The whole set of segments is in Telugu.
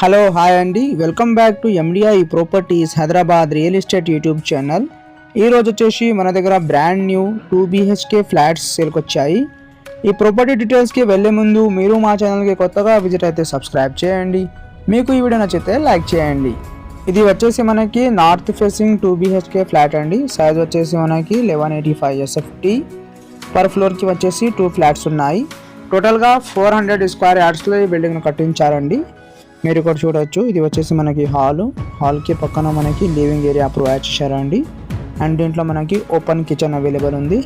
హలో హాయ్ అండి, welcome back to MDI properties Hyderabad real estate YouTube channel. ఈరోజు వచ్చేసి మన దగ్గర బ్రాండ్ న్యూ 2 BHK ఫ్లాట్స్ సేల్కి వచ్చాయి. ఈ ప్రాపర్టీ డీటెయిల్స్కి వెళ్ళే ముందు మీరు మా ఛానల్కి కొత్తగా విజిట్ అయితే సబ్స్క్రైబ్ చేయండి. మీకు ఈ వీడియో నచ్చితే లైక్ చేయండి. ఇది వచ్చేసి మనకి నార్త్ ఫేసింగ్ 2 BHK ఫ్లాట్ అండి. సైజ్ వచ్చేసి మనకి 1185 SFT. పర్ ఫ్లోర్కి వచ్చేసి 2 ఫ్లాట్స్ ఉన్నాయి. టోటల్గా 400 స్క్వేర్ యార్డ్స్లో ఈ బిల్డింగ్ను కట్టించారండి. మీరు ఇక్కడ చూడొచ్చు, ఇది వచ్చేసి మనకి హాల్కి పక్కన మనకి లివింగ్ ఏరియా ప్రొవైడ్ చేశారండి. అండ్ దీంట్లో మనకి ఓపెన్ కిచెన్ అవైలబుల్ ఉంది.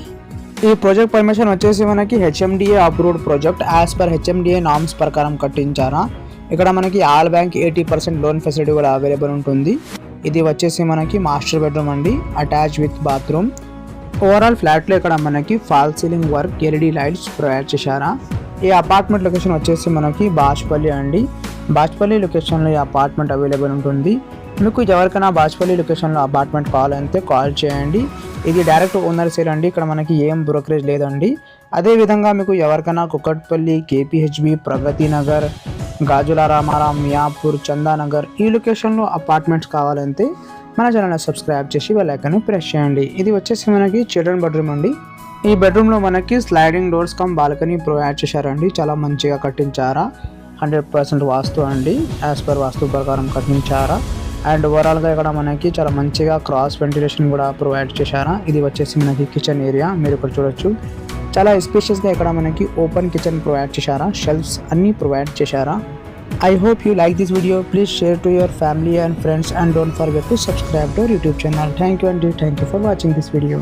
ఈ ప్రాజెక్ట్ పర్మిషన్ వచ్చేసి మనకి HMDA approved project. As per HMDA norms ప్రకారం కట్టించారా. ఇక్కడ మనకి ఆల్ బ్యాంక్ 80% లోన్ ఫెసిలిటీ కూడా అవైలబుల్ ఉంటుంది. ఇది వచ్చేసి మనకి మాస్టర్ బెడ్రూమ్ అండి, అటాచ్ విత్ బాత్రూమ్. ఓవరాల్ ఫ్లాట్లో ఇక్కడ మనకి fall ceiling work, LED lights provide చేశారా. ఈ అపార్ట్మెంట్ లొకేషన్ వచ్చేసి మనకి బాచ్పల్లి అండి. బాచ్పల్లి లొకేషన్లో ఈ అపార్ట్మెంట్ అవైలబుల్ ఉంటుంది. మీకు ఎవరికైనా బాచ్పల్లి లొకేషన్లో అపార్ట్మెంట్ కావాలంటే కాల్ చేయండి. ఇది డైరెక్ట్ ఓనర్ సేల్ అండి, ఇక్కడ మనకి ఏం బ్రోకరేజ్ లేదండి. అదేవిధంగా మీకు ఎవరికైనా కుక్కట్పల్లి, KPHB, ప్రగతి నగర్, గాజుల రామారాం, మియాపూర్, చందానగర్ ఈ లొకేషన్లో అపార్ట్మెంట్స్ కావాలంటే మన ఛానల్ని సబ్స్క్రైబ్ చేసి బెల్ ఐకాన్ని ప్రెస్ చేయండి. ఇది వచ్చేసి మనకి చిల్డ్రన్ బెడ్రూమ్ అండి. ఈ బెడ్రూమ్లో మనకి sliding doors come balcony provide చేశారండి. చాలా మంచిగా కట్టించారా. 100% వాస్తు అండి, యాజ్ పర్ వాస్తు ప్రకారం కట్టించారా. అండ్ ఓవరాల్గా ఇక్కడ మనకి చాలా మంచిగా క్రాస్ వెంటిలేషన్ కూడా ప్రొవైడ్ చేశారా. ఇది వచ్చేసి మనకి కిచెన్ ఏరియా, మీరు ఇక్కడ చూడొచ్చు. చాలా ఎస్పెషియస్గా ఇక్కడ మనకి ఓపెన్ కిచెన్ ప్రొవైడ్ చేశారా. షెల్ఫ్స్ అన్నీ ప్రొవైడ్ చేశారా. I hope you like this video. Please share to your family and friends and don't forget to subscribe to our YouTube channel. Thank you and thank you for watching this video.